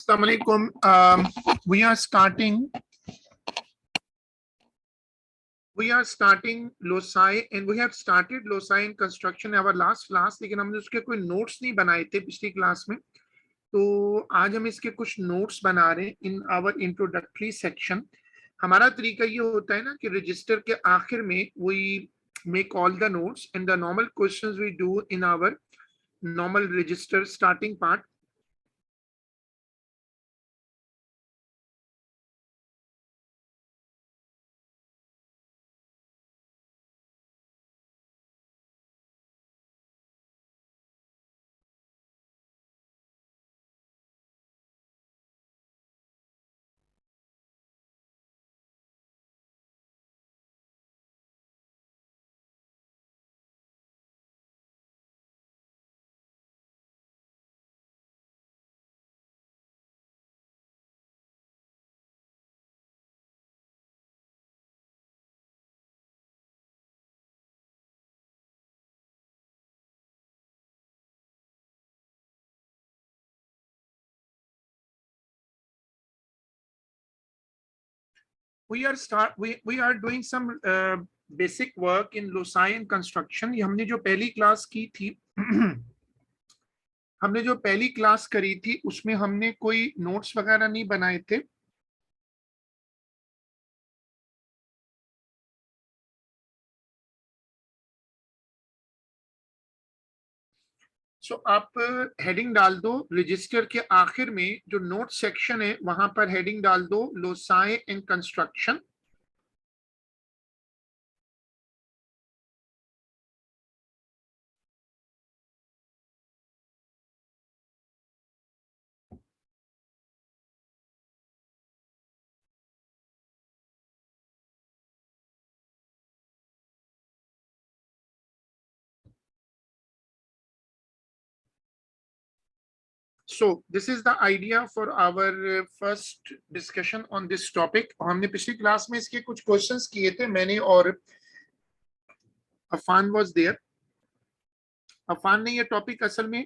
Assalamu alaikum. We are starting loci and we have started loci in construction our last class, लेकिन हमने उसके कोई notes नहीं बनाए थे पिछली क्लास में। तो आज हम इसके कुछ नोट्स बना रहे हैं इन आवर इंट्रोडक्टरी सेक्शन। हमारा तरीका ये होता है ना कि रजिस्टर के आखिर में we make all the notes and the normal questions we do in our normal register starting part. we are doing some basic work in loci and construction। ये हमने जो पहली क्लास की थी हमने जो पहली क्लास करी थी उसमें हमने कोई नोट्स वगैरह नहीं बनाए थे। सो आप हेडिंग डाल दो रजिस्टर के आखिर में जो नोट सेक्शन है वहां पर हेडिंग डाल दो loci and construction. So this is the idea for our first discussion on this topic। हमने पिछली क्लास में इसके कुछ क्वेश्चंस किए थे, मैंने और अफान वाज देयर। अफान ने ये टॉपिक असल में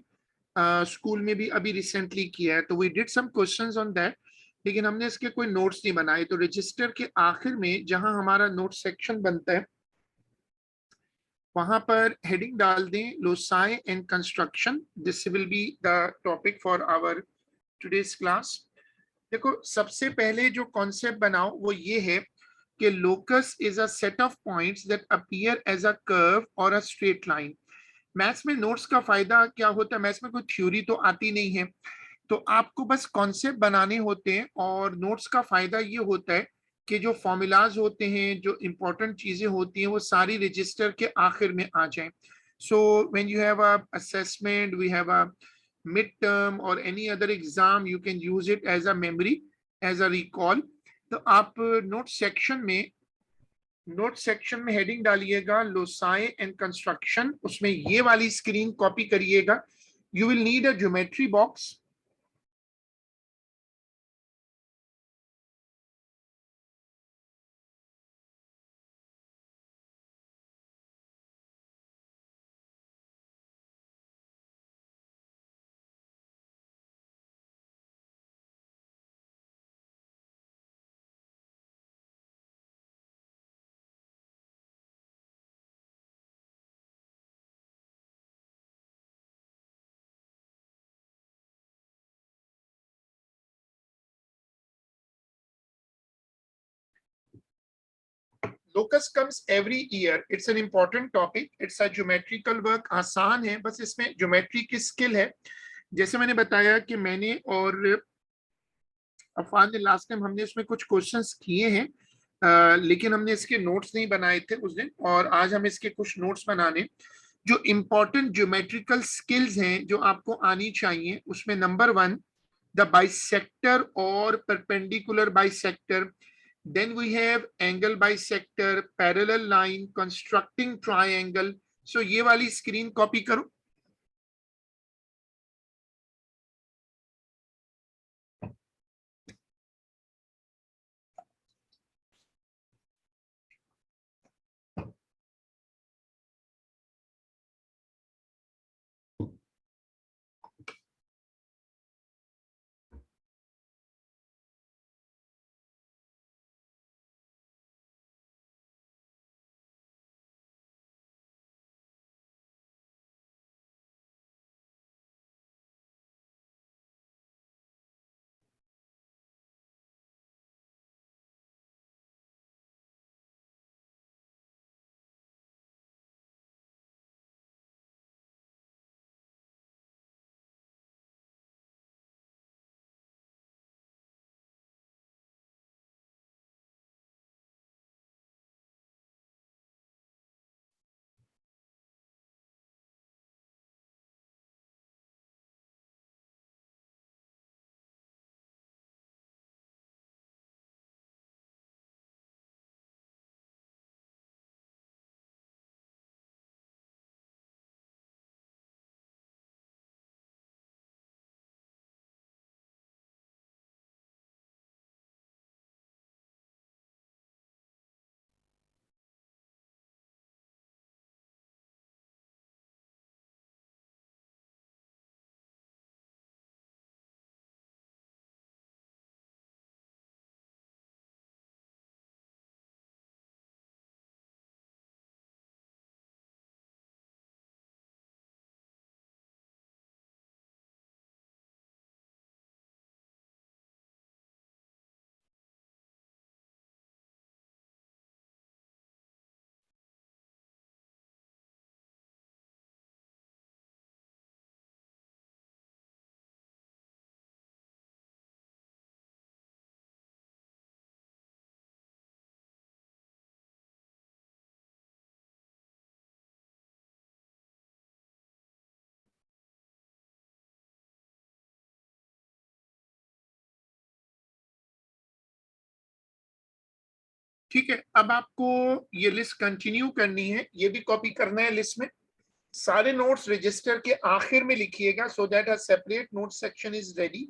स्कूल में भी अभी रिसेंटली किया है, तो we did some questions on that, लेकिन हमने इसके कोई नोट्स नहीं बनाए। तो रजिस्टर के आखिर में जहां हमारा नोट सेक्शन बनता है वहां पर हेडिंग डाल दें loci and construction. This will be the topic for our today's class. देखो, सबसे पहले जो कॉन्सेप्ट बनाओ वो ये है कि locus is a set of points that appear as a curve और अ स्ट्रेट लाइन। मैथ्स में नोट्स का फायदा क्या होता है, मैथ्स में कोई थ्योरी तो आती नहीं है, तो आपको बस कॉन्सेप्ट बनाने होते हैं। और नोट्स का फायदा ये होता है कि जो फॉर्मूलाज होते हैं, जो इंपॉर्टेंट चीजें होती हैं, वो सारी रजिस्टर के आखिर में आ जाएं। So when you have a assessment, we have a mid term और any other exam, you can use it as a memory, as a recall. तो आप नोट सेक्शन में हेडिंग डालिएगा लोसाई एंड कंस्ट्रक्शन, उसमें ये वाली स्क्रीन कॉपी करिएगा। You will need a geometry box. Locus comes every year, it's an important topic, it's a geometrical work. आसान है, बस इसमें ज्योमेट्री की स्किल है। जैसे मैंने बताया कि मैंने और अफान ने लास्ट टाइम हमने इसमें कुछ क्वेश्चंस किए हैं, लेकिन हमने इसके नोट्स नहीं बनाए थे उस दिन, और आज हम इसके कुछ नोट्स बनाने। जो इम्पोर्टेंट ज्योमेट्रिकल स्किल्स हैं जो आपको आनी चाहिए, उसमें नंबर 1 द बाइसेक्टर और perpendicular bisector. Then we have angle bisector, parallel line, constructing triangle। So ये वाली स्क्रीन कॉपी करो। ठीक है, अब आपको ये लिस्ट कंटिन्यू करनी है, ये भी कॉपी करना है लिस्ट में। सारे नोट्स रजिस्टर के आखिर में लिखिएगा so that a separate note section is ready.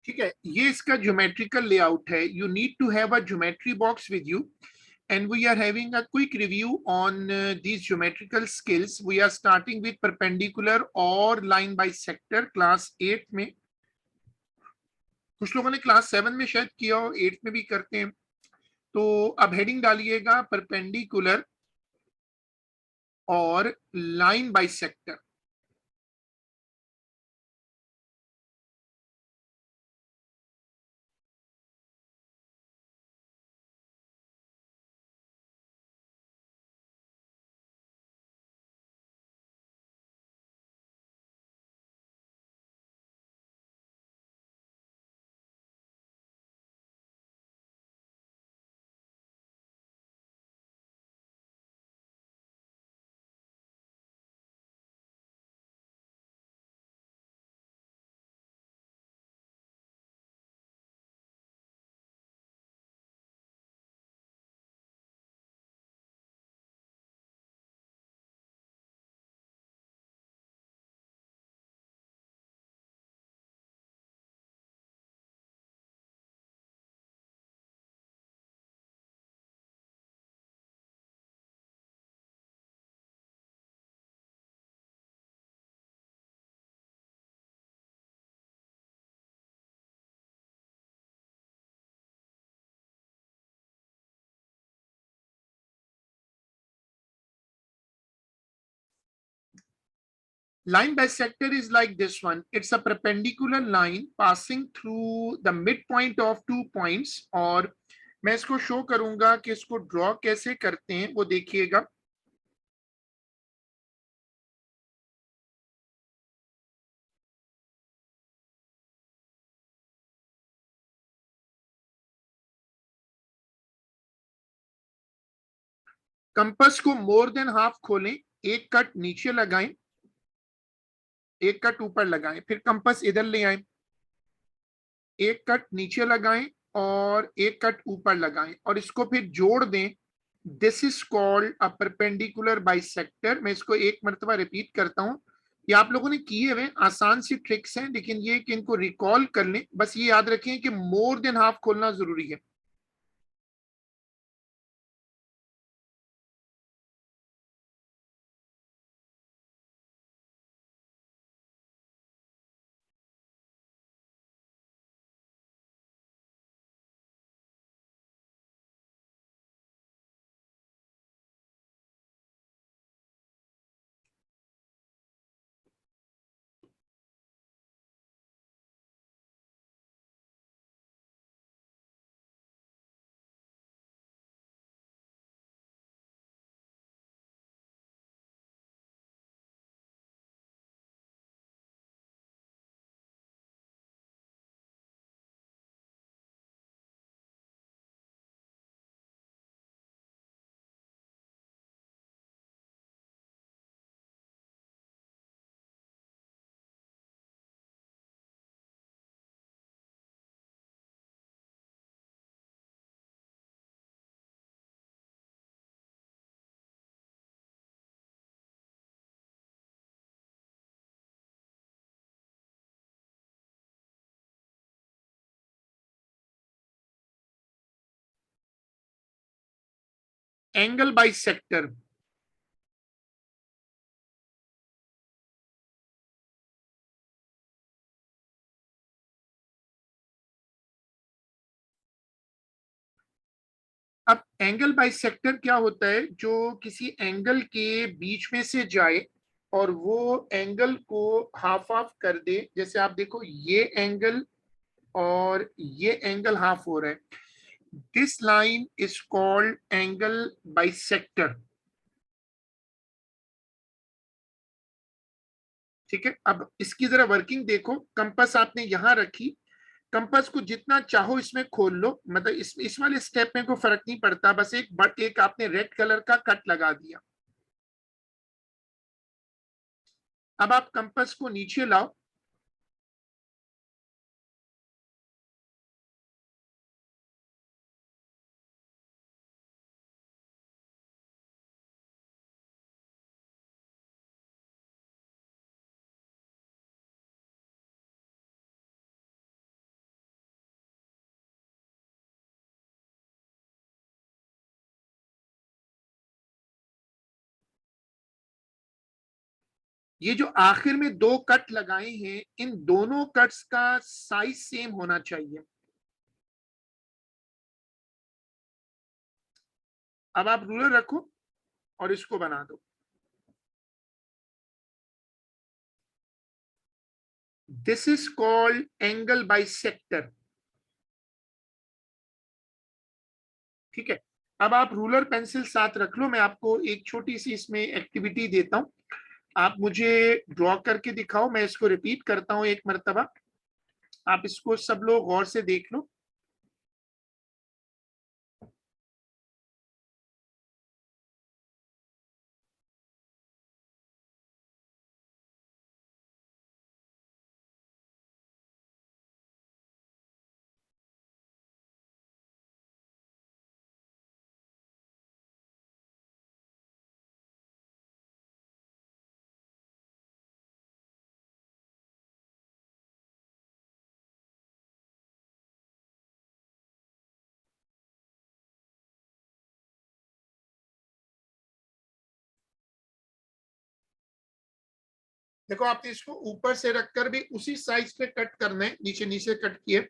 ठीक है, ये इसका ज्योमेट्रिकल लेआउट है। You need to have a geometry box with you and we are having a quick review on these geometrical skills. We are starting with perpendicular or line bisector class 8 में। कुछ लोगों ने class 7 में शायद किया हो, 8 में भी करते हैं। तो अब हेडिंग डालिएगा परपेंडिकुलर और line bisector. Line bisector is like this one. It's a perpendicular line passing through the midpoint of two points। और मैं इसको शो करूंगा कि इसको ड्रॉ कैसे करते हैं, वो देखिएगा। कंपास को मोर देन हाफ खोलें, एक कट नीचे लगाएं, एक कट ऊपर लगाएं, फिर कंपास इधर ले आए, एक कट नीचे लगाएं और एक कट ऊपर लगाएं और इसको फिर जोड़ दें। This is called a perpendicular bisector. मैं इसको एक मर्तबा रिपीट करता हूं। ये आप लोगों ने किए हुए आसान सी ट्रिक्स हैं, लेकिन ये कि इनको रिकॉल कर लें। बस ये याद रखें कि मोर देन हाफ खोलना जरूरी है। Angle bisector. अब एंगल बाइसेक्टर क्या होता है? जो किसी एंगल के बीच में से जाए और वो एंगल को हाफ ऑफ कर दे। जैसे आप देखो, ये एंगल और ये एंगल हाफ हो रहा है। This line is called angle bisector. ठीक है, अब इसकी जरा वर्किंग देखो। कंपास आपने यहां रखी, कंपास को जितना चाहो इसमें खोल लो, मतलब इस वाले स्टेप में कोई फर्क नहीं पड़ता। बस एक आपने रेड कलर का कट लगा दिया। अब आप कंपास को नीचे लाओ। ये जो आखिर में दो कट लगाए हैं, इन दोनों कट्स का साइज सेम होना चाहिए। अब आप रूलर रखो और इसको बना दो। This is called angle bisector. ठीक है, अब आप रूलर पेंसिल साथ रख लो। मैं आपको एक छोटी सी इसमें एक्टिविटी देता हूं। आप मुझे ड्रॉ करके दिखाओ। मैं इसको रिपीट करता हूं एक मर्तबा। आप इसको सब लोग गौर से देख लो। देखो, आपने इसको ऊपर से रखकर भी उसी साइज पे कट करना है, नीचे नीचे कट किए।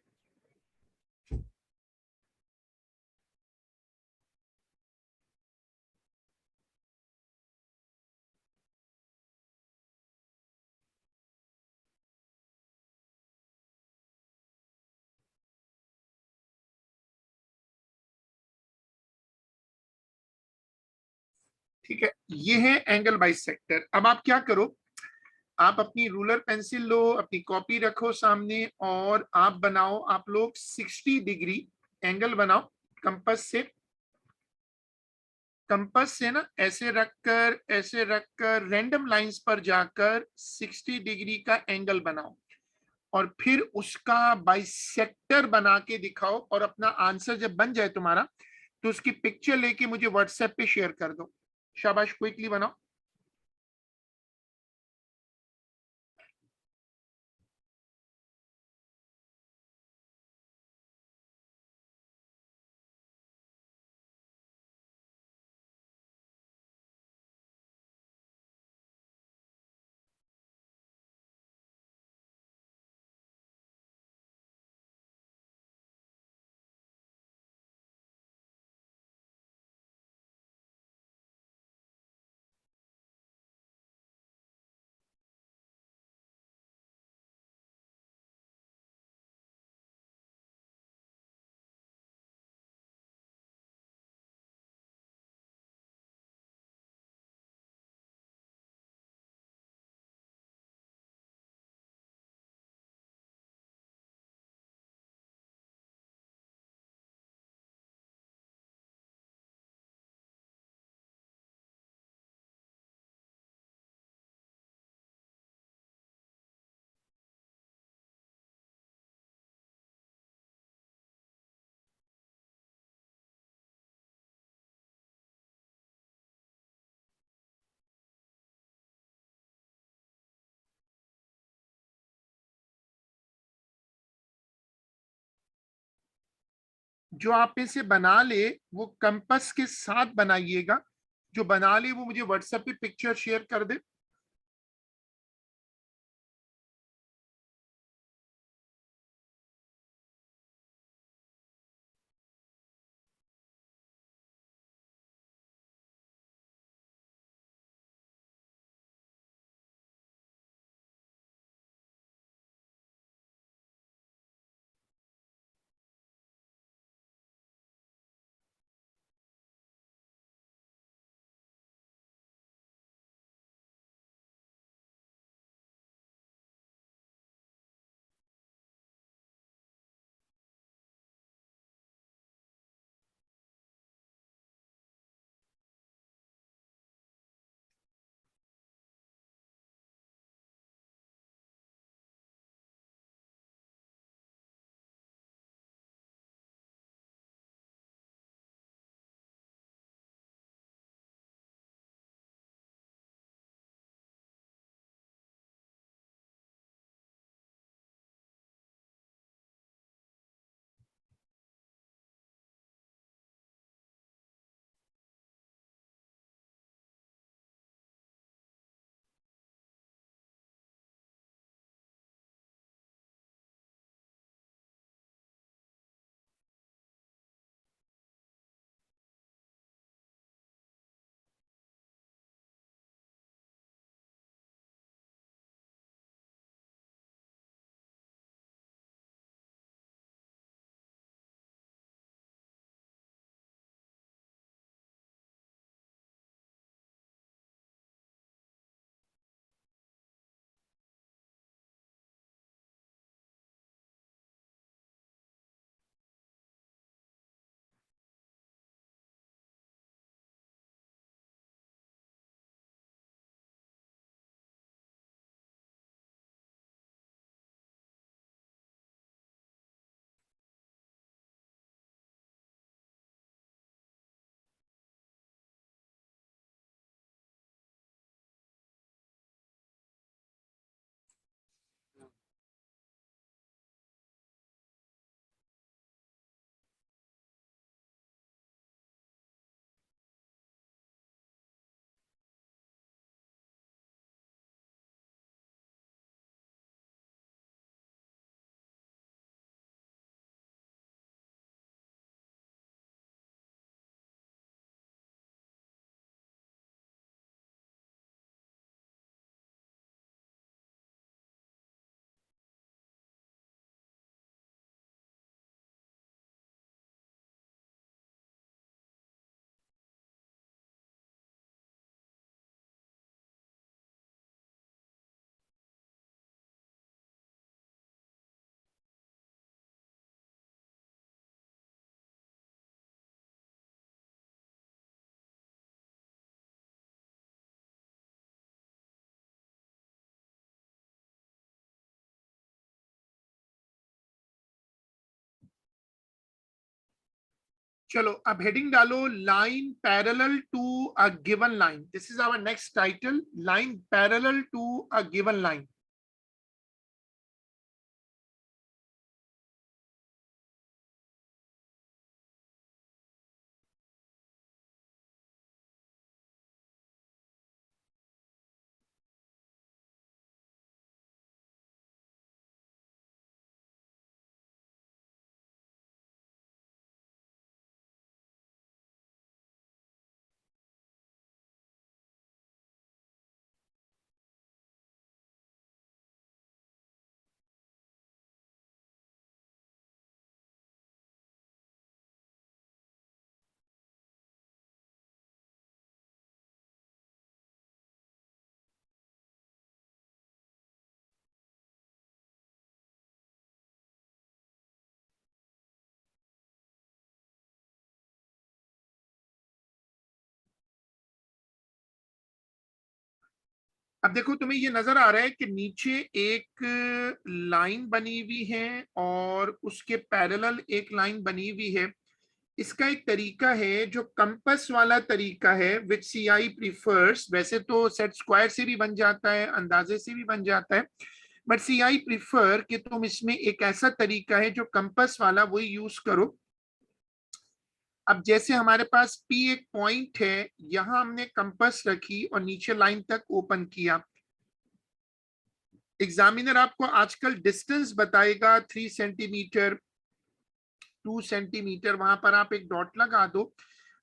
ठीक है, ये है एंगल बाइसेक्टर। अब आप क्या करो, आप अपनी रूलर पेंसिल लो, अपनी कॉपी रखो सामने और आप बनाओ, आप लोग 60 डिग्री एंगल बनाओ। कंपास से, कंपास से ना ऐसे रखकर रैंडम लाइंस पर जाकर 60 डिग्री का एंगल बनाओ और फिर उसका बाइसेक्टर बना के दिखाओ। और अपना आंसर जब बन जाए तुम्हारा, तो उसकी पिक्चर लेके मुझे व्हाट्सएप पे शेयर कर दो। शाबाश, क्विकली बनाओ। जो आप में से बना ले वो कंपास के साथ बनाइएगा, जो बना ले वो मुझे व्हाट्सएप पे पिक्चर शेयर कर दे। चलो अब हेडिंग डालो, line parallel to a given line. This is our next title, line parallel to a given line. अब देखो तुम्हें ये नजर आ रहा है कि नीचे एक लाइन बनी हुई है और उसके पैरेलल एक लाइन बनी हुई है। इसका एक तरीका है जो कंपास वाला तरीका है, विच सी आई प्रीफर्स। वैसे तो सेट स्क्वायर से भी बन जाता है, अंदाजे से भी बन जाता है, बट सी आई प्रीफर कि तुम इसमें एक ऐसा तरीका है जो कंपास वाला, वही यूज करो। अब जैसे हमारे पास P एक पॉइंट है, यहां हमने कंपास रखी और नीचे लाइन तक ओपन किया। एग्जामिनर आपको आजकल डिस्टेंस बताएगा 3 सेंटीमीटर, 2 सेंटीमीटर, वहां पर आप एक डॉट लगा दो।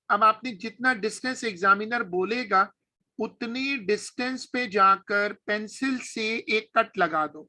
अब आपने जितना डिस्टेंस एग्जामिनर बोलेगा उतने डिस्टेंस पे जाकर पेंसिल से एक कट लगा दो।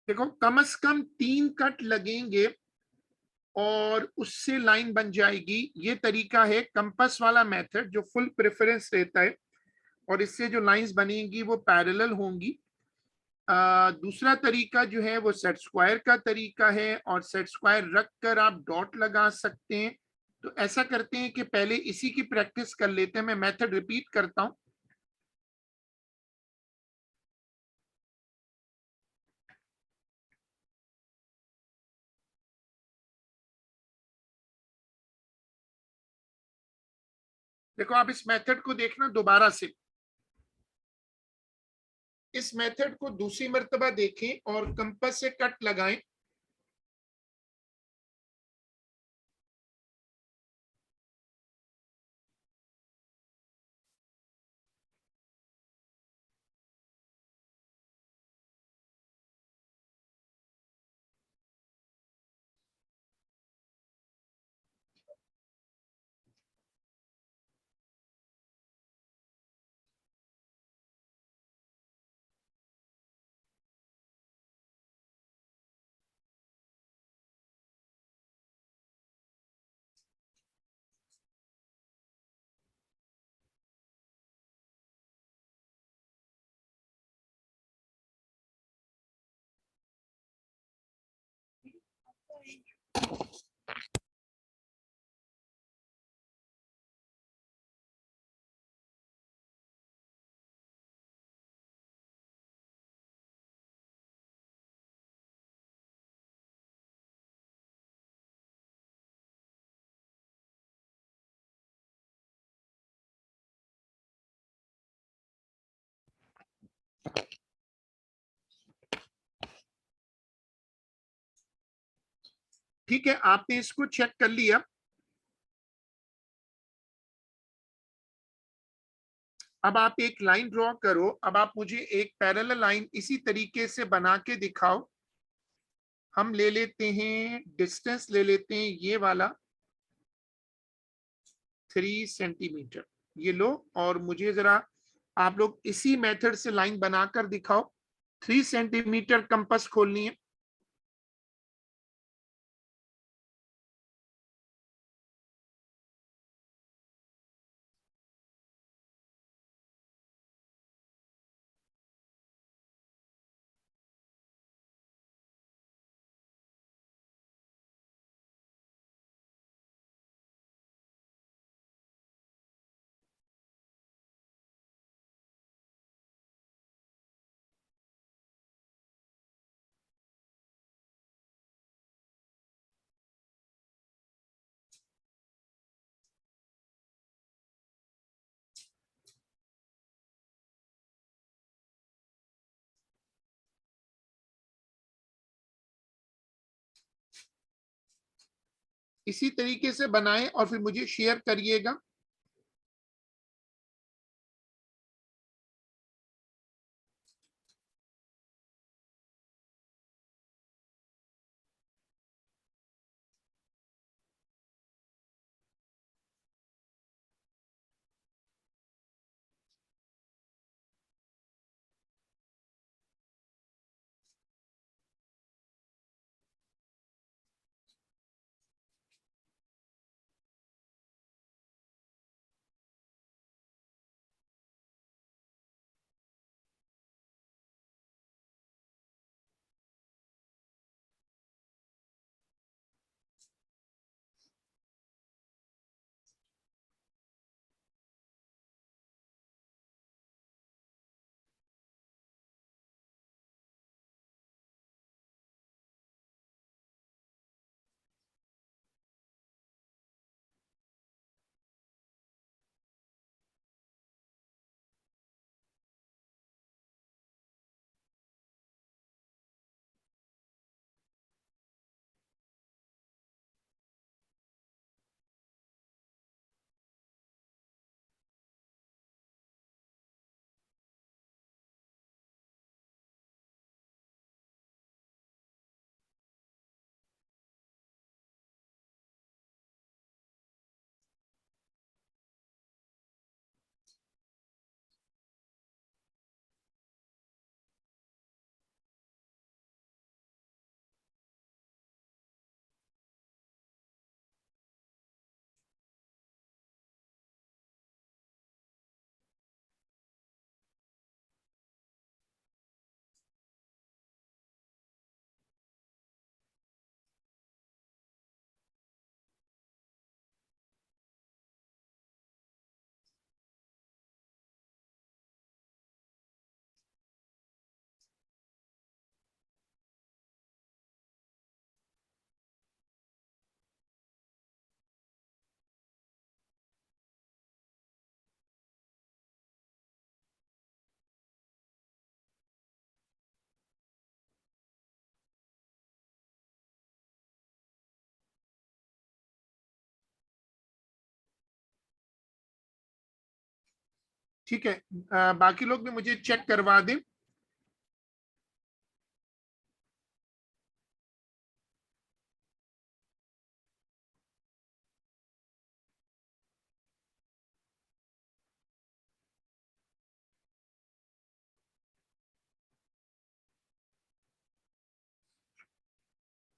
देखो कम से कम 3 कट लगेंगे और उससे लाइन बन जाएगी। ये तरीका है कंपास वाला मेथड जो फुल प्रेफरेंस रहता है, और इससे जो लाइंस बनेंगी वो पैरेलल होंगी। दूसरा तरीका जो है वो सेट स्क्वायर का तरीका है, और सेट स्क्वायर रख कर आप डॉट लगा सकते हैं। तो ऐसा करते हैं कि पहले इसी की प्रैक्टिस कर लेते हैं। मैं मेथड रिपीट करता हूं। देखो आप इस मेथड को देखना दोबारा से, इस मेथड को दूसरी मर्तबा देखें और कंपास से कट लगाएं। ठीक है, आपने इसको चेक कर लिया। अब आप एक लाइन ड्रॉ करो। अब आप मुझे एक पैरेलल लाइन इसी तरीके से बना के दिखाओ। हम ले लेते हैं, डिस्टेंस ले लेते हैं ये वाला 3 सेंटीमीटर, ये लो। और मुझे जरा आप लोग इसी मेथड से लाइन बनाकर दिखाओ। 3 सेंटीमीटर कंपास खोलनी है। इसी तरीके से बनाएं और फिर मुझे शेयर करिएगा। ठीक है, बाकी लोग भी मुझे चेक करवा दें।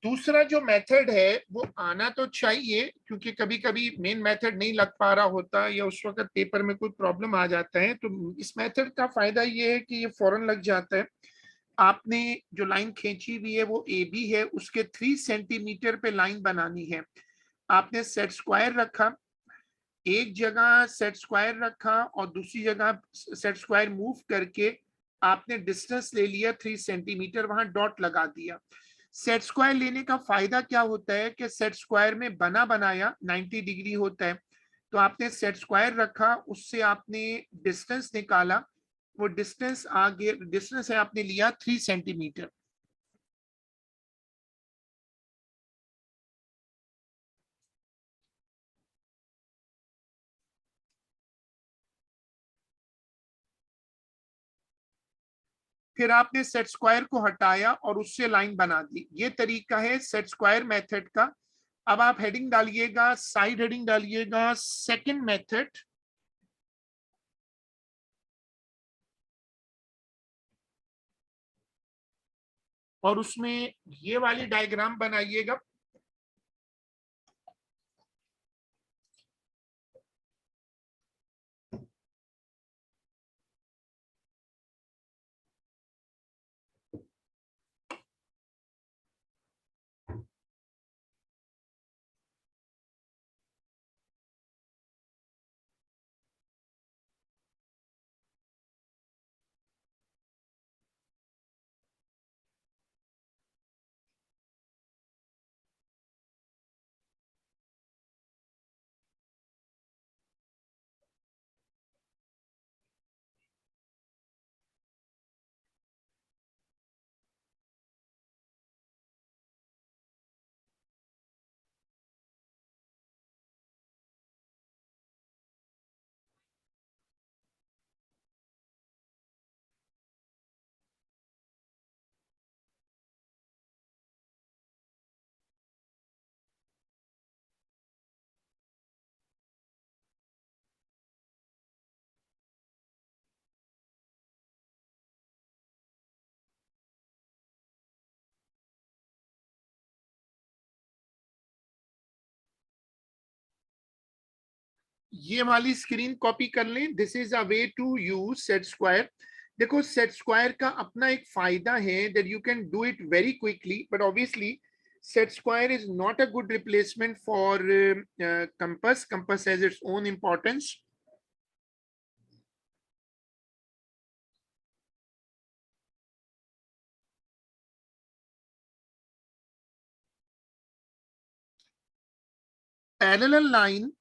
दूसरा जो मेथड है वो आना तो चाहिए, क्योंकि कभी कभी मेन मेथड नहीं लग पा रहा होता या उस वक्त पेपर में कोई प्रॉब्लम आ जाता है, तो इस मेथड का फायदा ये है कि ये फौरन लग जाता है। आपने जो लाइन खींची हुई है वो ए बी है, उसके 3 सेंटीमीटर पे लाइन बनानी है। आपने सेट स्क्वायर रखा, एक जगह सेट स्क्वायर रखा और दूसरी जगह सेट स्क्वायर मूव करके आपने डिस्टेंस ले लिया 3 सेंटीमीटर, वहां डॉट लगा दिया। सेट स्क्वायर लेने का फायदा क्या होता है कि सेट स्क्वायर में बना बनाया 90 डिग्री होता है। तो आपने सेट स्क्वायर रखा, उससे आपने डिस्टेंस निकाला, वो डिस्टेंस आगे डिस्टेंस है आपने लिया 3 सेंटीमीटर। फिर आपने सेट स्क्वायर को हटाया और उससे लाइन बना दी। ये तरीका है सेट स्क्वायर मेथड का। अब आप हेडिंग डालिएगा, साइड हेडिंग डालिएगा सेकंड मेथड, और उसमें ये वाली डायग्राम बनाइएगा। ये वाली स्क्रीन कॉपी कर लें। This is a way to use set square. देखो, सेट स्क्वायर का अपना एक फायदा है that you can do it very quickly, but obviously set square is not a good replacement for compass. Compass has its own importance. Parallel line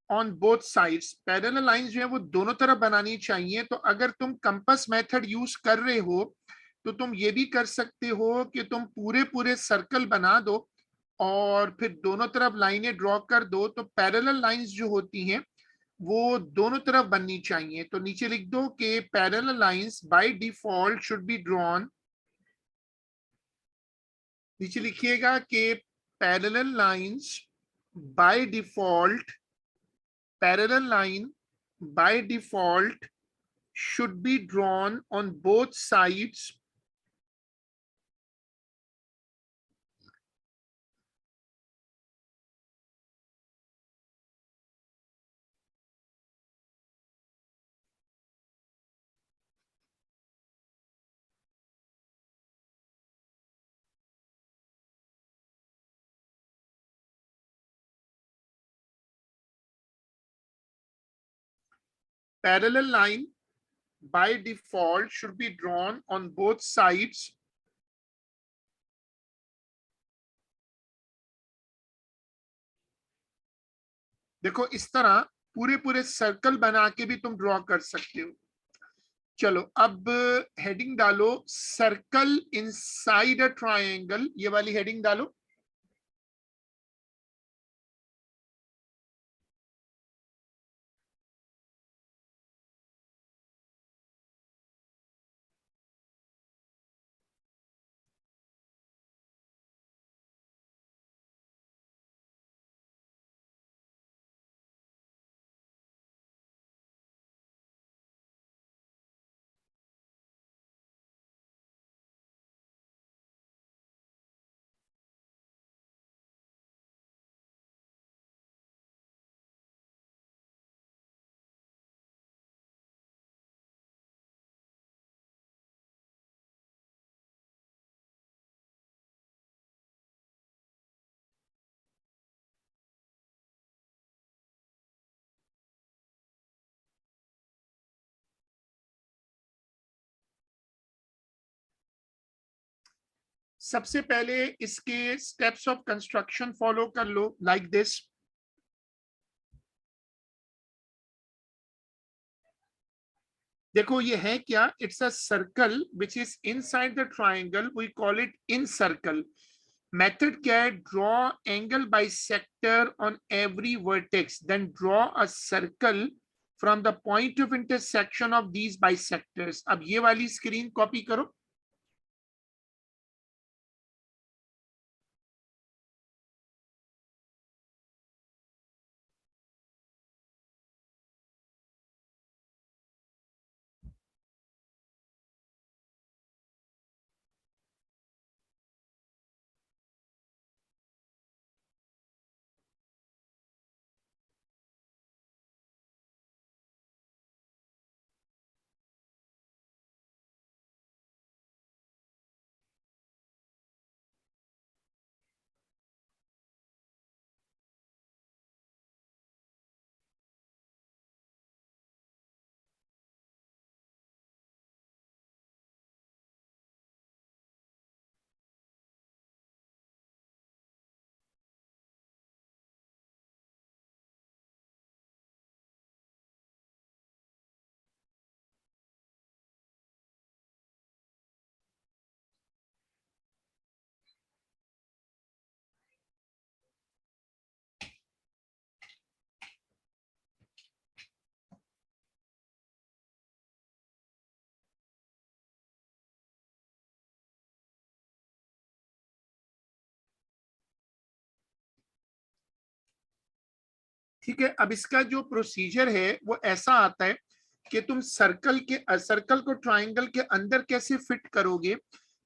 on both sides, parallel lines जो है वो दोनों तरफ बनानी चाहिए। तो अगर तुम कंपास मेथड यूज कर रहे हो तो तुम ये भी कर सकते हो कि तुम पूरे पूरे सर्कल बना दो और फिर दोनों तरफ लाइनें ड्रॉ कर दो। तो पैरेलल लाइंस जो होती हैं वो दोनों तरफ बननी चाहिए। तो नीचे लिख दो कि parallel lines by default should be drawn. नीचे लिखिएगा कि parallel lines by default, parallel line by default should be drawn on both sides parallel line by default should be drawn on both sides देखो इस तरह पूरे पूरे circle बना के भी तुम ड्रॉ कर सकते हो। चलो अब हेडिंग डालो सर्कल इनसाइड अ ट्रायंगल, ये वाली हेडिंग डालो। सबसे पहले इसके स्टेप्स ऑफ कंस्ट्रक्शन फॉलो कर लो लाइक दिस। देखो ये है क्या, it's a circle which is inside the triangle, we call it incircle. Method क्या है, draw angle bisector on every vertex, then draw a circle from the point of intersection of these bisectors. अब ये वाली screen copy करो। ठीक है, अब इसका जो प्रोसीजर है वो ऐसा आता है कि तुम सर्कल को ट्राइंगल के अंदर कैसे फिट करोगे,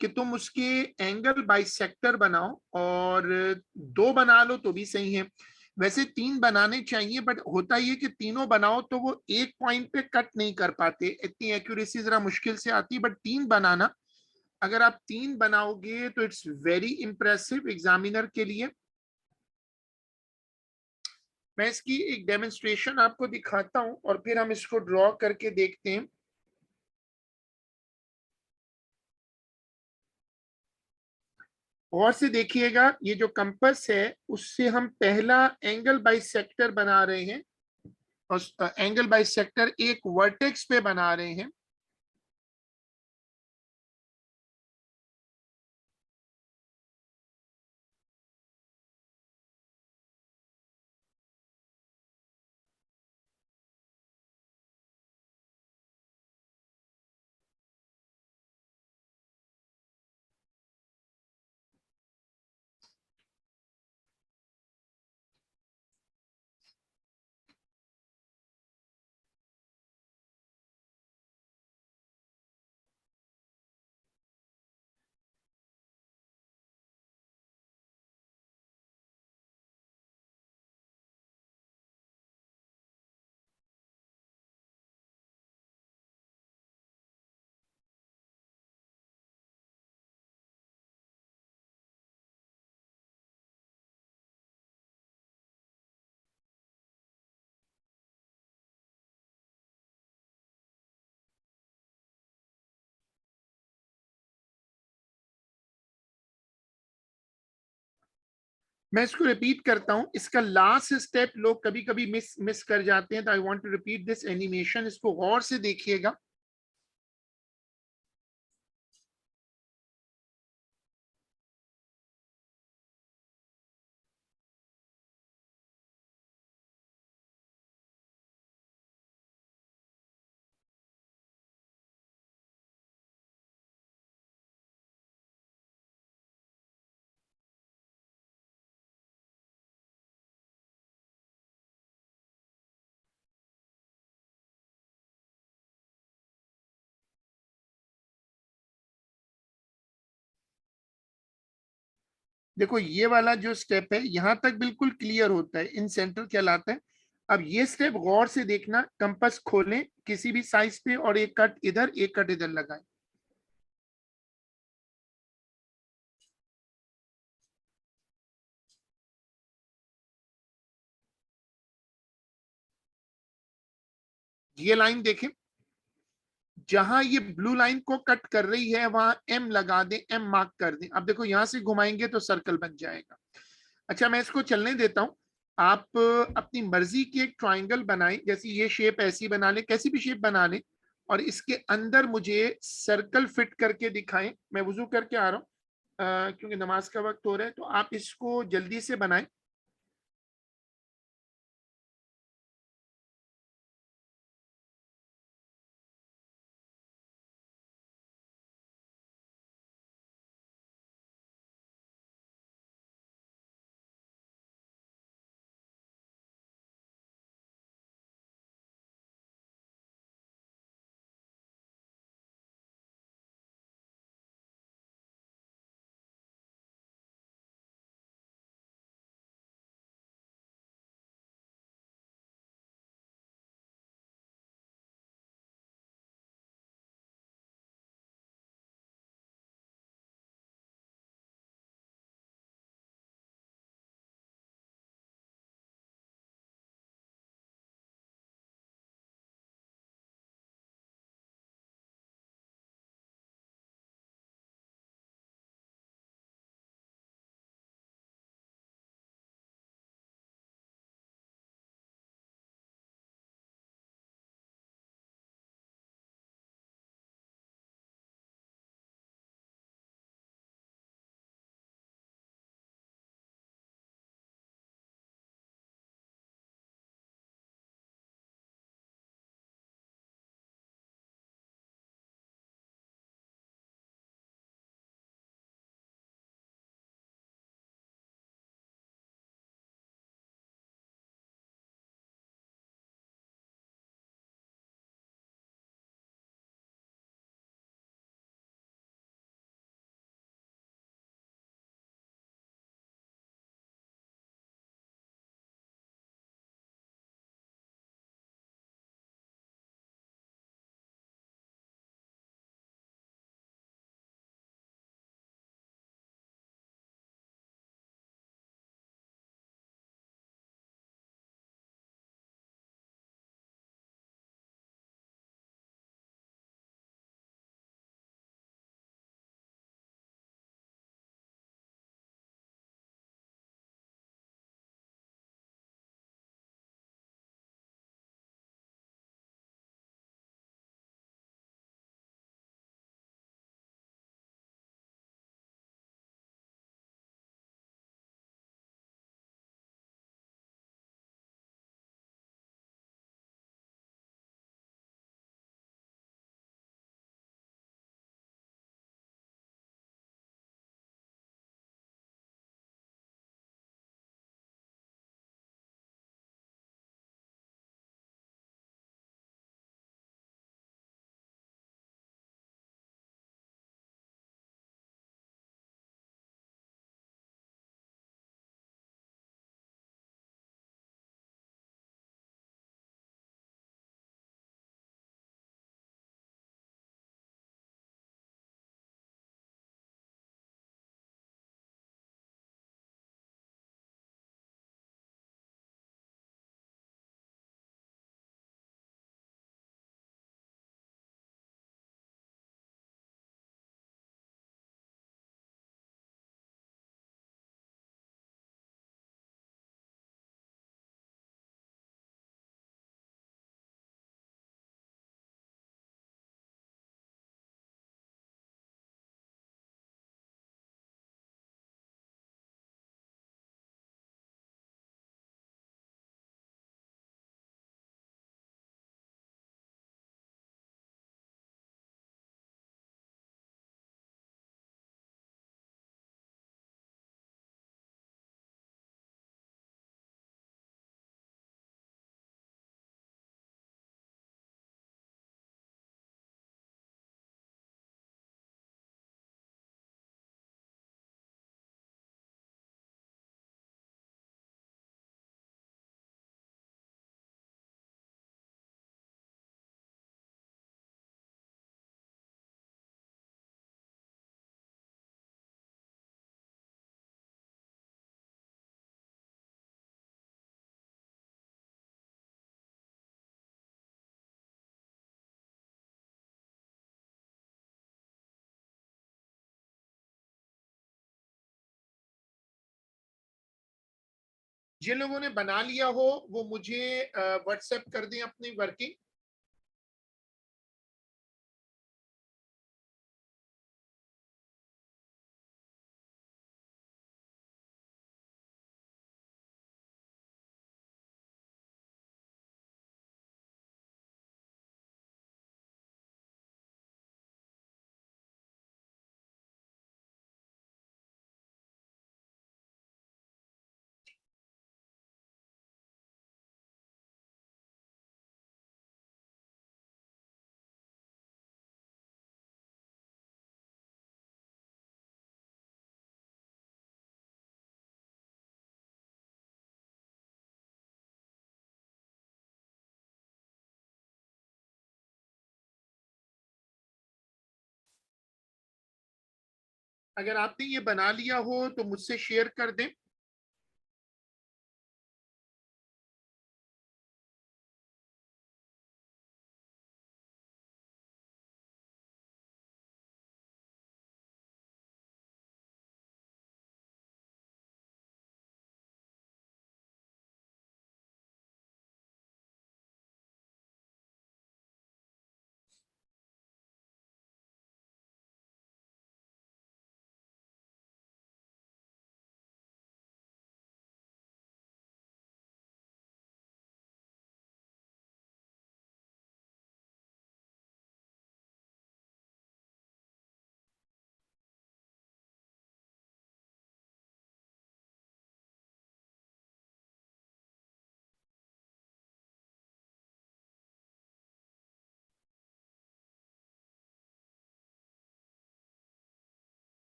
कि तुम उसके एंगल बाइसेक्टर बनाओ, और दो बना लो तो भी सही है। वैसे तीन बनाने चाहिए, बट होता ये कि तीनों बनाओ तो वो एक पॉइंट पे कट नहीं कर पाते, इतनी एक्यूरेसी जरा मुश्किल से आती है। बट तीन बनाना, अगर आप तीन बनाओगे तो इट्स वेरी इंप्रेसिव एग्जामिनर के लिए। मैं इसकी एक डेमोन्स्ट्रेशन आपको दिखाता हूं और फिर हम इसको ड्रॉ करके देखते हैं। और से देखिएगा, ये जो कंपास है उससे हम पहला एंगल बाइसेक्टर बना रहे हैं, और एंगल बाइसेक्टर एक वर्टेक्स पे बना रहे हैं। मैं इसको रिपीट करता हूं, इसका लास्ट स्टेप लोग कभी कभी मिस मिस कर जाते हैं, तो I want to repeat this animation, इसको गौर से देखिएगा। देखो ये वाला जो स्टेप है यहां तक बिल्कुल क्लियर होता है, इन सेंटर कहलाता है। अब ये स्टेप गौर से देखना, कंपास खोलें किसी भी साइज पे और एक कट इधर एक कट इधर लगाएं। ये लाइन देखें, जहां ये ब्लू लाइन को कट कर रही है वहां एम लगा दें, एम मार्क कर दें। अब देखो यहां से घुमाएंगे तो सर्कल बन जाएगा। अच्छा मैं इसको चलने देता हूं। आप अपनी मर्जी की एक ट्राइंगल बनाएं, जैसे ये शेप ऐसी बना लें, कैसी भी शेप बना लें, और इसके अंदर मुझे सर्कल फिट करके दिखाएं। मैं वुजू करके आ रहा हूँ क्योंकि नमाज का वक्त हो रहा है, तो आप इसको जल्दी से बनाएं। जिन लोगों ने बना लिया हो वो मुझे व्हाट्सएप कर दें अपनी वर्किंग। अगर आपने ये बना लिया हो तो मुझसे शेयर कर दें।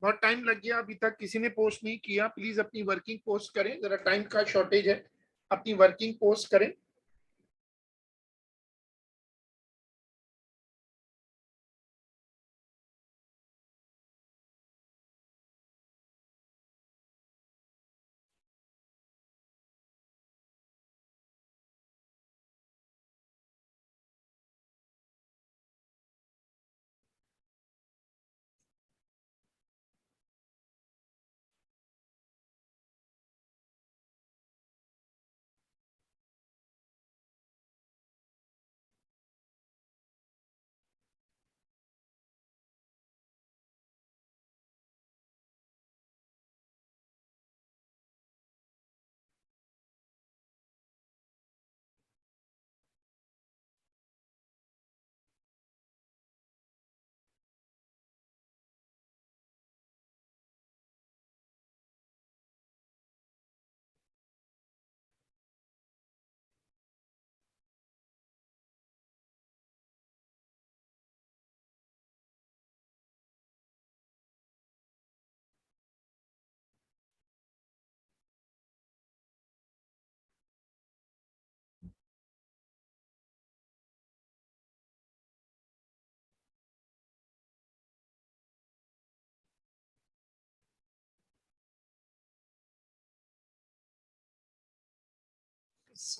बहुत टाइम लग गया, अभी तक किसी ने पोस्ट नहीं किया। प्लीज अपनी वर्किंग पोस्ट करें, जरा टाइम का शॉर्टेज है, अपनी वर्किंग पोस्ट करें।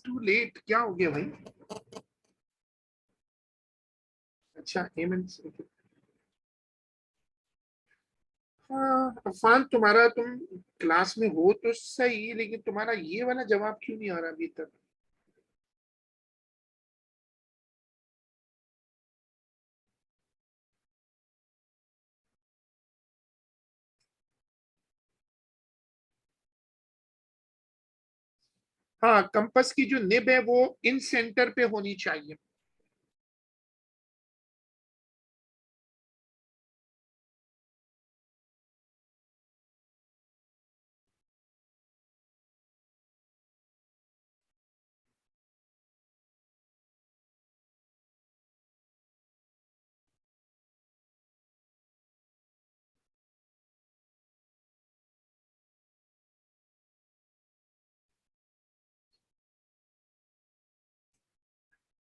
टू लेट क्या हो गया भाई? अच्छा हेमंत, हाँ अफान, तुम्हारा तुम क्लास में हो तो सही, लेकिन तुम्हारा ये वाला जवाब क्यों नहीं आ रहा अभी तक? हाँ, कंपस की जो निब है वो इन सेंटर पे होनी चाहिए।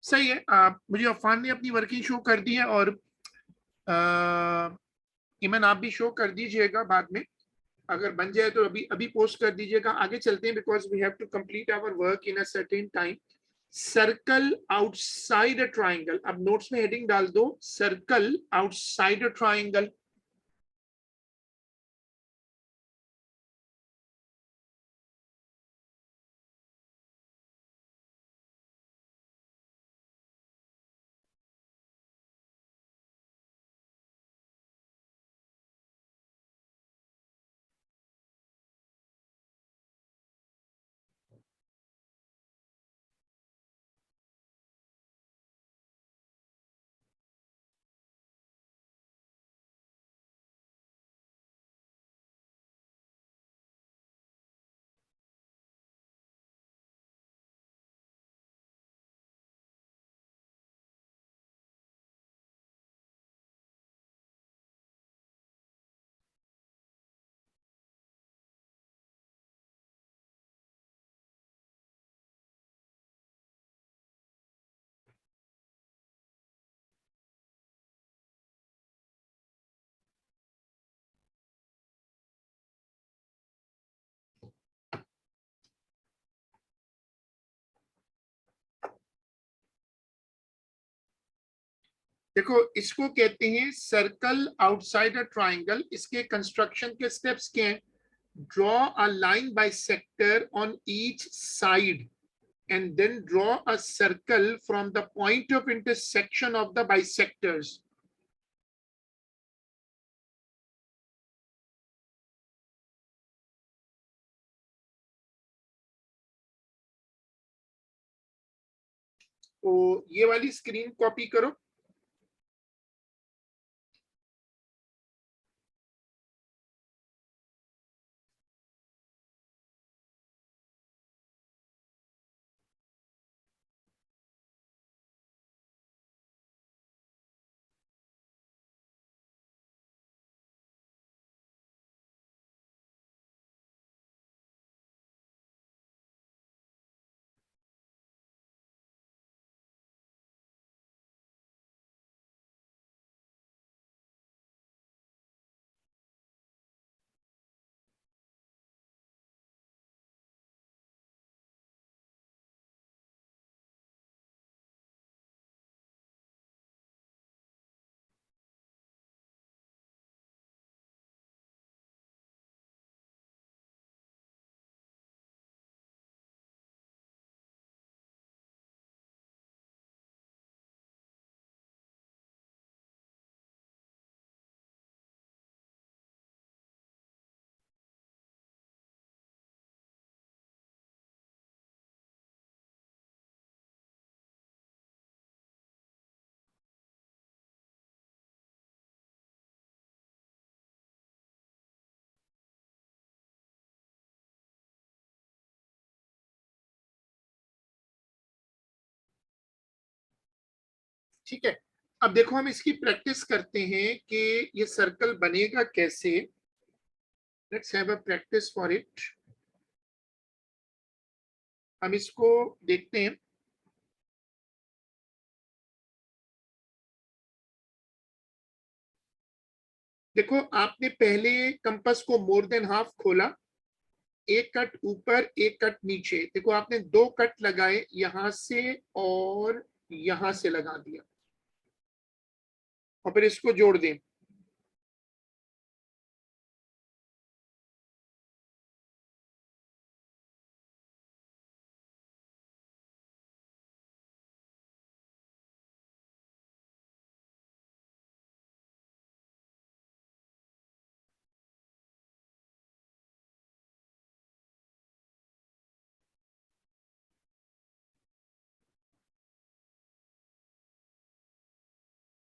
सही है। मुझे अफान ने अपनी वर्किंग शो कर दी है, और इमन आप भी शो कर दीजिएगा बाद में, अगर बन जाए तो अभी अभी पोस्ट कर दीजिएगा। आगे चलते हैं, because we have to complete our work in a certain time. Circle outside a triangle, अब नोट्स में हेडिंग डाल दो, सर्कल आउटसाइड अ ट्राइंगल। देखो, इसको कहते हैं सर्कल आउटसाइड अ ट्राइंगल। इसके कंस्ट्रक्शन के स्टेप्स क्या हैं? Draw a line bisector on each side and then draw a circle from the point of intersection of the bisectors. तो ये वाली स्क्रीन कॉपी करो। ठीक है, अब देखो हम इसकी प्रैक्टिस करते हैं कि ये सर्कल बनेगा कैसे। Let's have a practice for it. हम इसको देखते हैं। देखो, आपने पहले कंपास को मोर देन हाफ खोला, एक कट ऊपर एक कट नीचे। देखो, आपने दो कट लगाए, यहां से और यहां से लगा दिया, और फिर इसको जोड़ दें।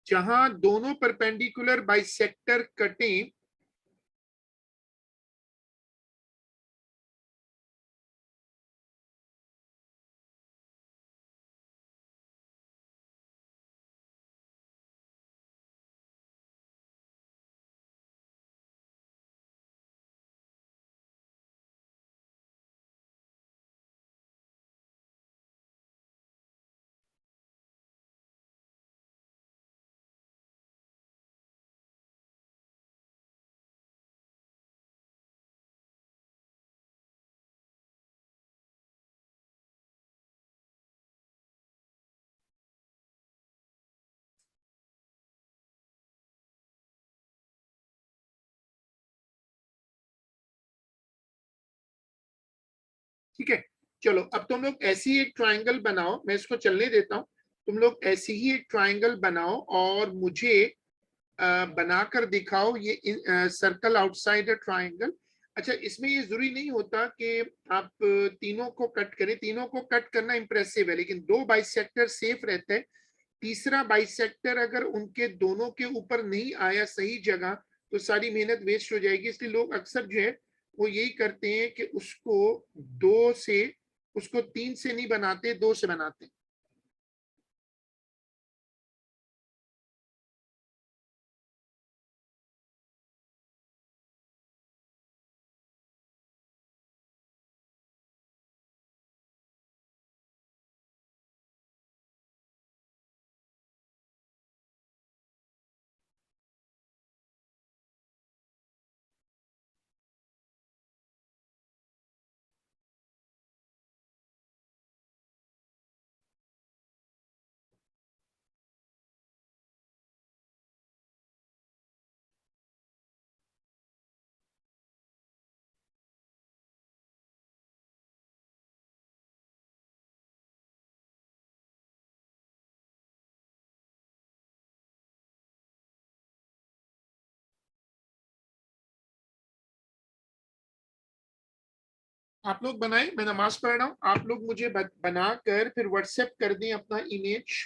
जहां दोनों परपेंडिकुलर बाइसेक्टर कटें, ठीक है, चलो अब तुम लोग ऐसी एक ट्राइंगल बनाओ, मैं इसको चलने देता हूँ। तुम लोग ऐसी ही एक ट्राइंगल बनाओ और मुझे बनाकर दिखाओ ये सर्कल आउटसाइड द ट्राइंगल। अच्छा, इसमें ये जरूरी नहीं होता कि आप तीनों को कट करें, तीनों को कट करना इंप्रेसिव है, लेकिन दो बाइसेक्टर सेफ रहते हैं। तीसरा बाइसेक्टर अगर उनके दोनों के ऊपर नहीं आया सही जगह, तो सारी मेहनत वेस्ट हो जाएगी। इसलिए लोग अक्सर जो है वो यही करते हैं कि उसको दो से, उसको तीन से नहीं बनाते, दो से बनाते हैं। आप लोग बनाए, मैं नमाज पढ़ रहा हूँ, आप लोग मुझे बनाकर फिर व्हाट्सएप कर दें अपना इमेज।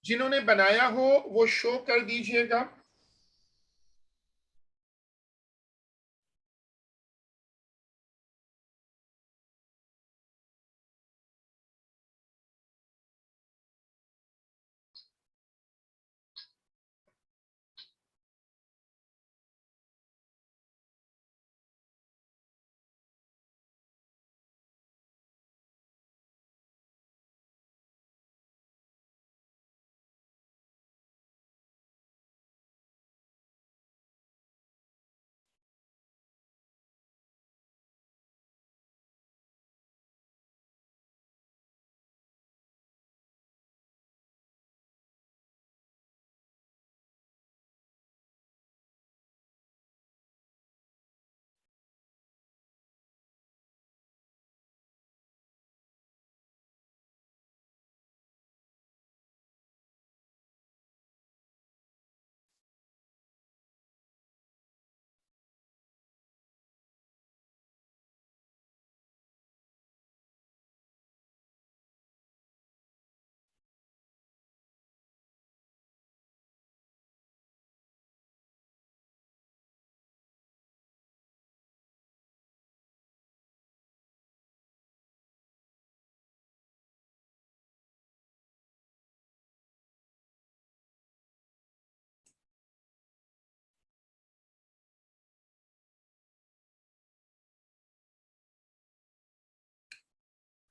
जिन्होंने बनाया हो वो शो कर दीजिएगा।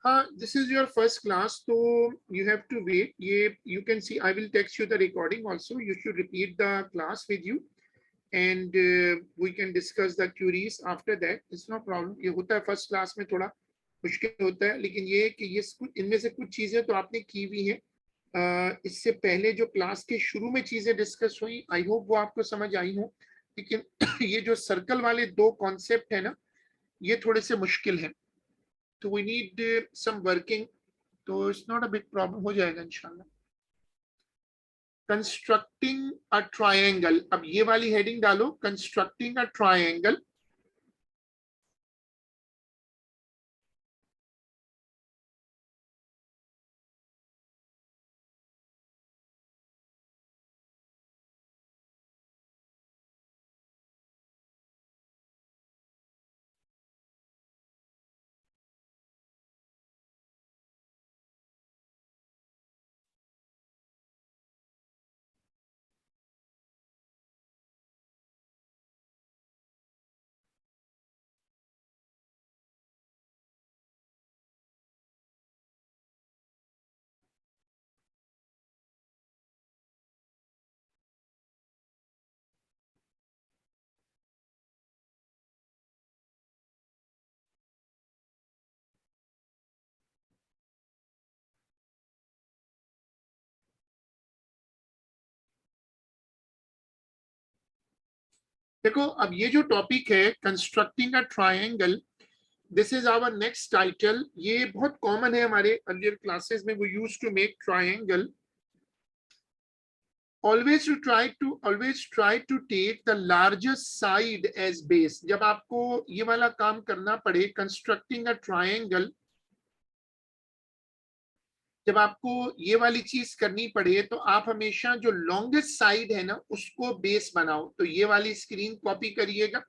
हाँ, this is your first class, तो यू हैव टू वेट। ये you can see, I will text you the recording also, you should repeat the class with you and we can discuss the queries after that. It's no problem. ये होता है first class में, थोड़ा मुश्किल होता है, लेकिन ये कि ये इनमें से कुछ चीजें तो आपने की हुई हैं। इससे पहले जो क्लास के शुरू में चीजें डिस्कस हुई, आई होप वो आपको समझ आई हो, लेकिन ये जो सर्कल वाले दो कॉन्सेप्ट है ना, ये थोड़े से मुश्किल है, तो वी नीड सम वर्किंग। तो it's not a big problem, हो जाएगा इंशाल्लाह। कंस्ट्रक्टिंग अ ट्रायंगल, अब ये वाली हेडिंग डालो, कंस्ट्रक्टिंग अ ट्रायंगल। देखो, अब ये जो टॉपिक है constructing a triangle, this is our next title. ये बहुत कॉमन है हमारे अर्लियर क्लासेस में, वो use to make triangle. Always try to take the largest side as base। जब आपको ये वाला काम करना पड़े, कंस्ट्रक्टिंग अ ट्रायंगल, जब आपको ये वाली चीज करनी पड़े, तो आप हमेशा जो लॉन्गेस्ट साइड है ना उसको बेस बनाओ। तो ये वाली स्क्रीन कॉपी करिएगा।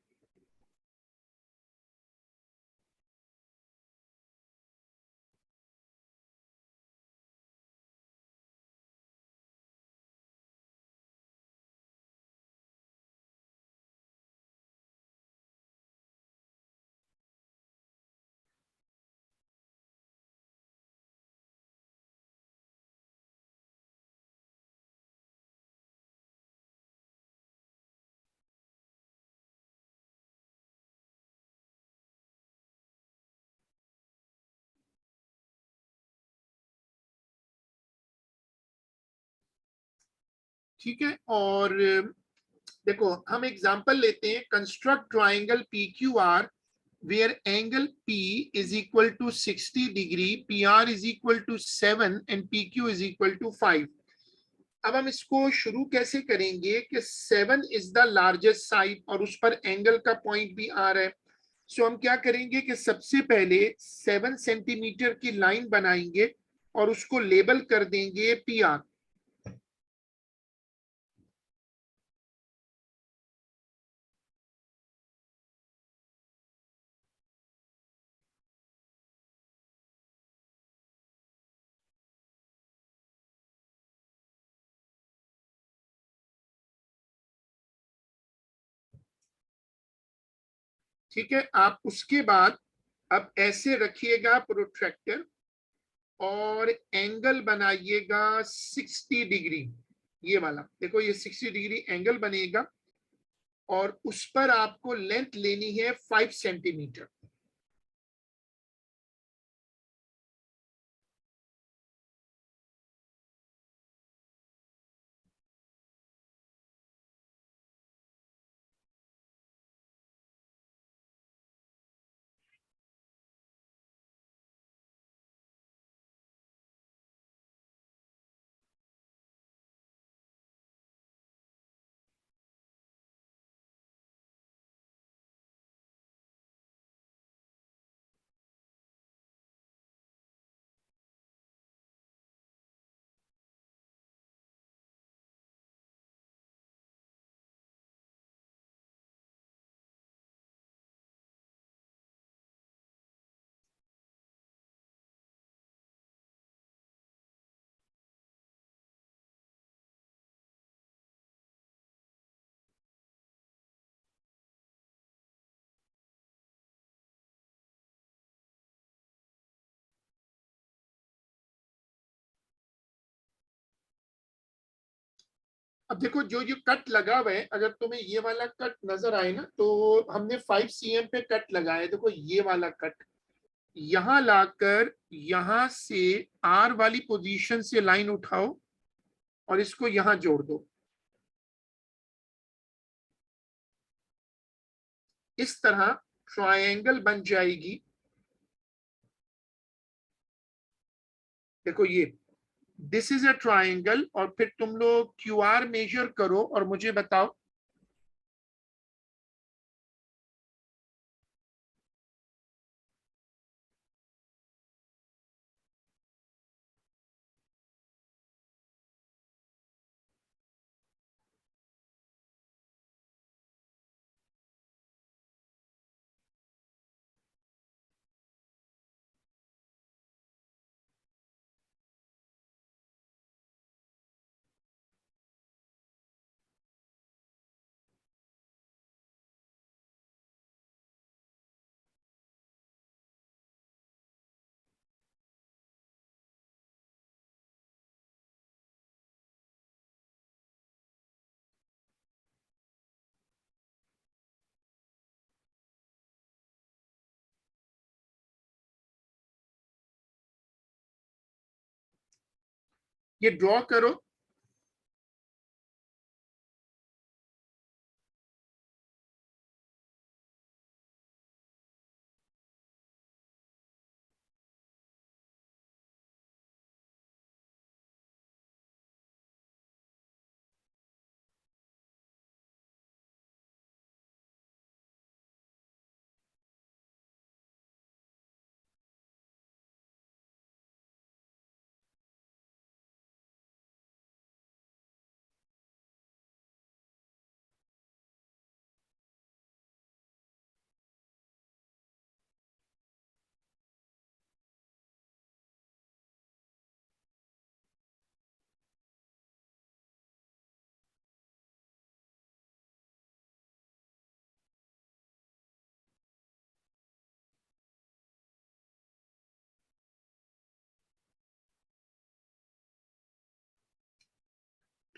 ठीक है, और देखो हम एग्जांपल लेते हैं। Construct triangle P Q R where angle P is equal to 60 degree, PR is equal to 7 and PQ is equal to 5। अब हम इसको शुरू कैसे करेंगे कि 7 इज द लार्जेस्ट साइड और उस पर एंगल का पॉइंट भी आ रहा है। सो हम क्या करेंगे कि सबसे पहले 7 सेंटीमीटर की लाइन बनाएंगे और उसको लेबल कर देंगे PR। ठीक है, आप उसके बाद अब ऐसे रखिएगा प्रोट्रैक्टर और एंगल बनाइएगा 60 डिग्री। ये वाला देखो, ये 60 डिग्री एंगल बनेगा और उस पर आपको लेंथ लेनी है 5 सेंटीमीटर। अब देखो, जो ये कट लगा हुआ है, अगर तुम्हें ये वाला कट नजर आए ना, तो हमने 5 cm पे कट लगाया है। देखो ये वाला कट, यहां लाकर यहां से आर वाली पोजीशन से लाइन उठाओ और इसको यहां जोड़ दो। इस तरह ट्रायंगल बन जाएगी। देखो ये, दिस इज अ ट्रायंगल। और फिर तुम लोग क्यू आर मेजर करो और मुझे बताओ। ये ड्रॉ करो।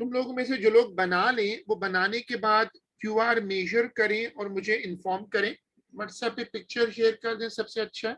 तुम लोगों में से जो लोग बना लें, वो बनाने के बाद क्यू आर मेजर करें और मुझे इन्फॉर्म करें। व्हाट्सएप पे पिक्चर शेयर कर दें, सबसे अच्छा है।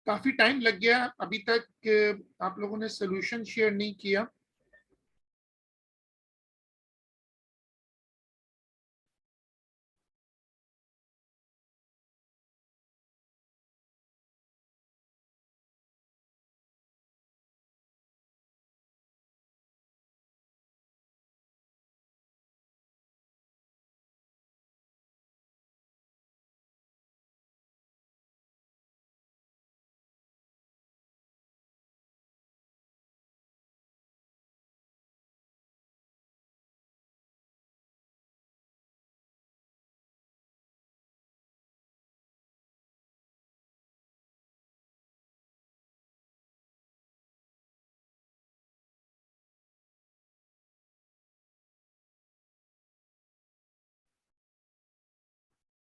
काफी टाइम लग गया अभी तक, आप लोगों ने सोल्यूशन शेयर नहीं किया।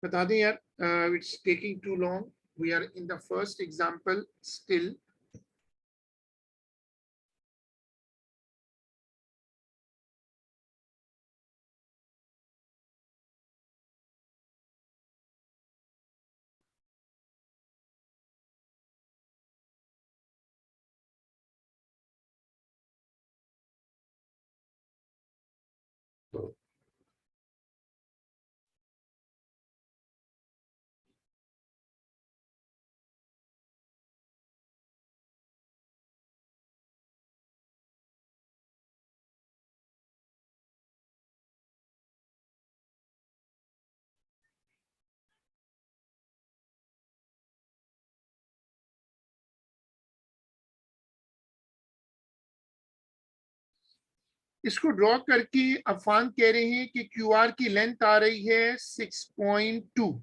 बता दें यार, it's taking too long, we are in the first example still. इसको ड्रॉ करके अफान कह रहे हैं कि क्यू आर की लेंथ आ रही है 6.2।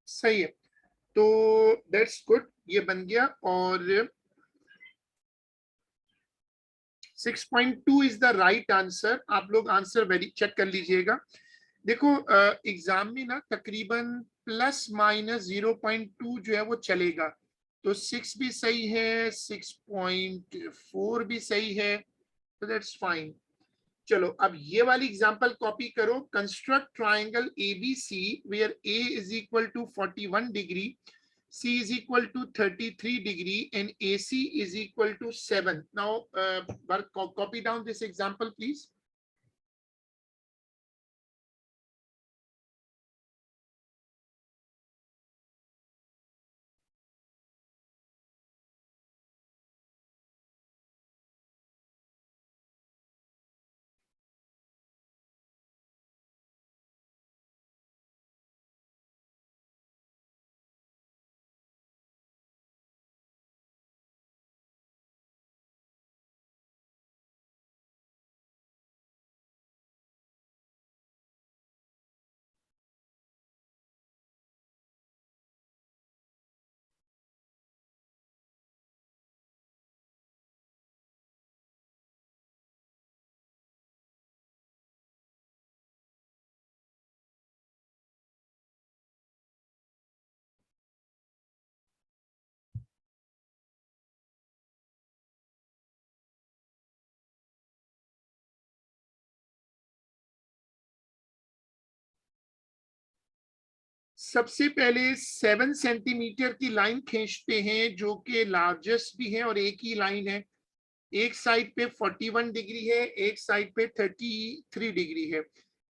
सही है, तो दैट्स गुड, ये बन गया। और 6.2 इज द राइट आंसर। आप लोग आंसर वेरी चेक कर लीजिएगा। देखो एग्जाम में ना तकरीबन प्लस माइनस 0.2 जो है वो चलेगा, तो 6 भी सही है, 6.4 भी सही है, तो दैट्स फाइन। चलो अब ये वाली एग्जांपल कॉपी करो। Construct triangle ABC where A is equal to 41 degree, C is equal to 33 degree and AC is equal to 7. Now, copy down this example, please. सबसे पहले 7 सेंटीमीटर की लाइन खींचते हैं जो कि लार्जेस्ट भी है और एक ही लाइन है। एक साइड पे 41 डिग्री है, एक साइड पे 33 डिग्री है।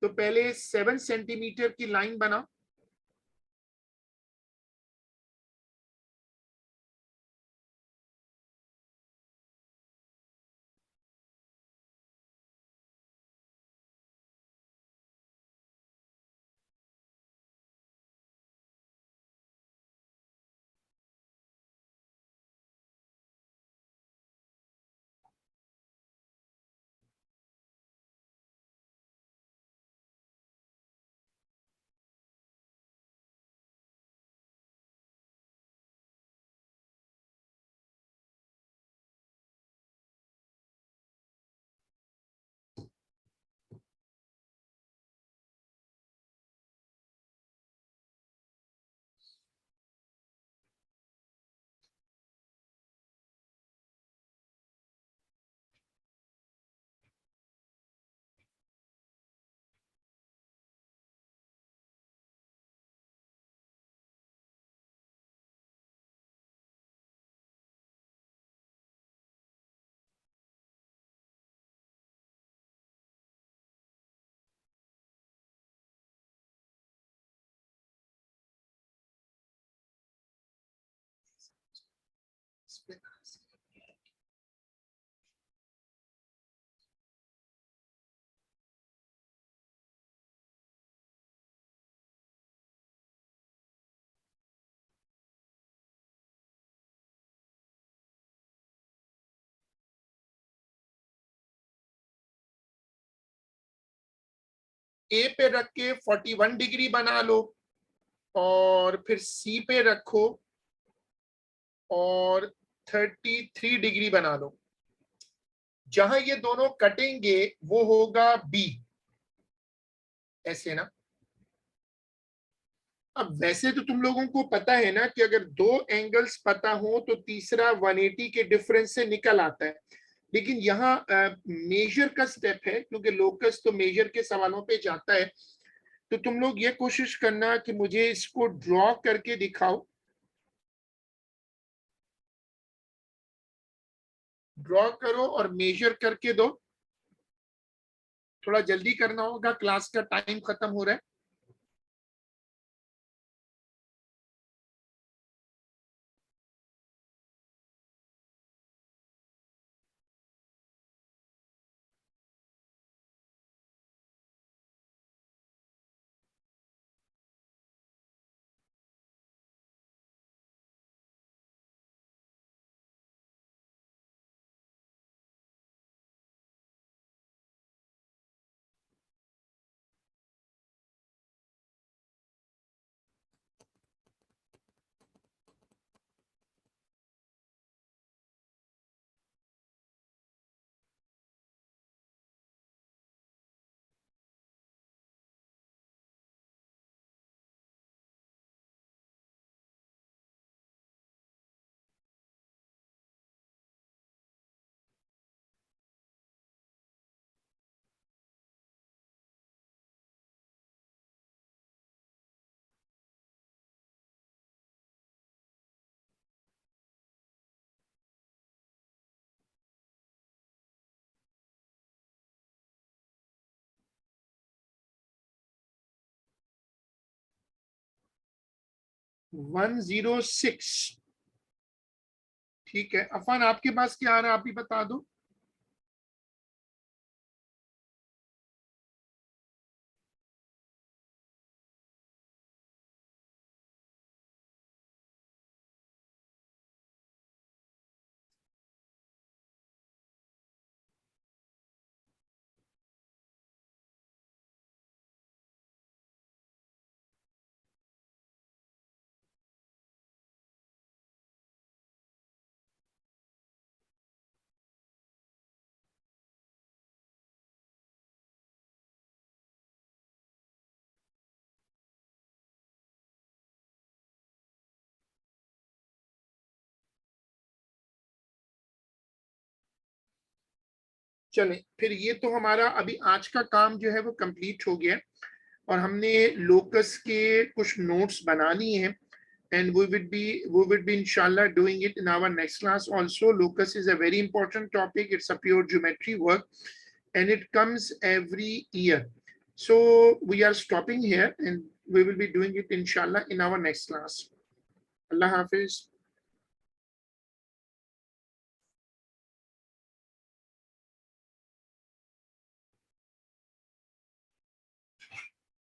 तो पहले 7 सेंटीमीटर की लाइन बना, ए पे रख के 41 डिग्री बना लो, और फिर सी पे रखो और 33 डिग्री बना लो। जहां ये दोनों कटेंगे वो होगा बी, ऐसे ना। अब वैसे तो तुम लोगों को पता है ना कि अगर दो एंगल्स पता हो तो तीसरा 180 के डिफरेंस से निकल आता है, लेकिन यहाँ मेजर का स्टेप है, क्योंकि लोकस तो मेजर के सवालों पे जाता है। तो तुम लोग ये कोशिश करना कि मुझे इसको ड्रॉ करके दिखाओ, ड्रॉ करो और मेजर करके दो। थोड़ा जल्दी करना होगा, क्लास का टाइम खत्म हो रहा है। One zero six. ठीक है अफान, आपके पास क्या आ रहा है, आप ही बता दो। चले फिर, ये तो हमारा अभी आज का काम जो है वो कंप्लीट हो गया है, और हमने लोकस के कुछ नोट्स बना लिए हैं। and we would be inshallah doing it in our next class also. Locus is a very important topic. It's a pure geometry work, and it comes every year. So we are stopping here, and we will be doing it inshallah in our next class. Allah Hafiz.